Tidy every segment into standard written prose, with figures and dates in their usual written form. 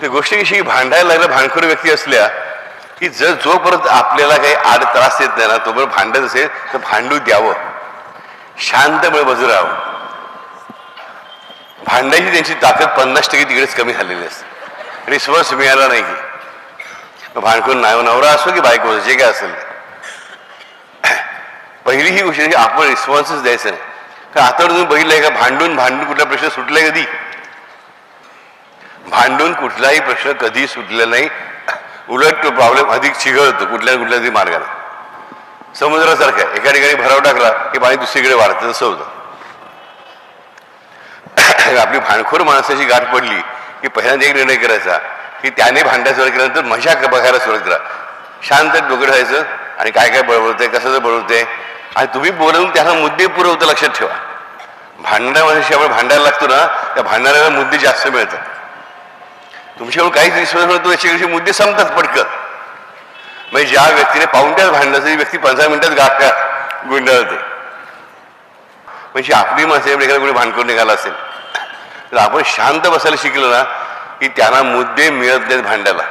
त्या गोष्टीविषयी भांडायला लागल्या भांडखोर व्यक्ती असल्या की जर जोपर्यंत आपल्याला काही आड त्रास येत नाही ना तोपर्यंत भांडत असेल तर भांडू द्यावं, शांतपणे बाजू राहावं. भांडायची त्यांची ताकद 50% तिकडेच कमी झालेली असते. रिस्पॉन्स मिळाला नाही की भांडखोर नवरा असो की बायको जे काय असेल पहिली ही गोष्ट की आपण रिस्पॉन्सच द्यायचं नाही. कारण आता तुम्ही बघितलंय का भांडून भांडून कुठला प्रश्न सुटलाय कधी? भांडून कुठलाही प्रश्न कधी सुटलेला नाही. उलट तो प्रॉब्लेम अधिक चिघळतो कुठल्या तरी मार्गाने. समुद्रासारखा आहे, एका ठिकाणी भराव टाकला की पाणी दुसरीकडे वाढतं, तसं होतं. आपली भांडखोर माणसाची गाठ पडली की पहिल्यांदा एक निर्णय करायचा की त्याने भांडायला सुरुवात केल्यानंतर मजा बघायला सुरुवात करा. शांत डोकं ठेवायचं आणि काय काय बळवतंय कसं बळवतंय आणि तुम्ही बोलवून त्यांना मुद्दे पुरवतं लक्षात ठेवा. भांडणाऱ्या माणसाशी आपण भांडायला लागतो ना त्या भांडणाऱ्याला मुद्दे जास्त मिळतात. तुमच्याकडून काहीच विश्वास मिळतो याच्याकडे मुद्दे संपतात पटकन. म्हणजे ज्या व्यक्तीने पाऊण भांडलं ती व्यक्ती 15 मिनिटात गाठ गुंडाळते. म्हणजे आपली माणसं एखादा कोणी भांडकून निघाला असेल तर आपण शांत बसायला शिकलो ना की त्यांना मुद्दे मिळत नाहीत भांडायला.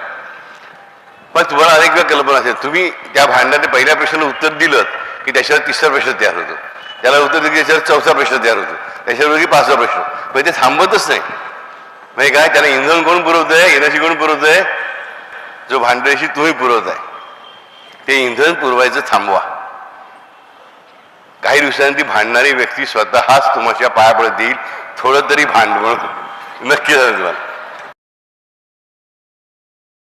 पण तुम्हाला अनेक वेळा कल्पना असेल तुम्ही त्या भांडणाने पहिल्या प्रश्नाला उत्तर दिलं की त्याच्यावर तिसरा प्रश्न तयार होतो, त्याला उत्तर दिलं की त्याच्यावर चौथा प्रश्न तयार होतो, त्याच्यावर की 5वा प्रश्न. पण ते थांबतच नाही. म्हणजे काय त्याला इंधन कोण पुरवतंय, एनर्जी कोण पुरवतंय? जो भांडण्याशी तुम्ही पुरवताय. ते इंधन पुरवायचं थांबवा. काही दिवसांनी ती भांडणारी व्यक्ती स्वतःच तुमच्या पाया पडत येईल, थोडं तरी भांड म्हणून नक्की झालं तुम्हाला.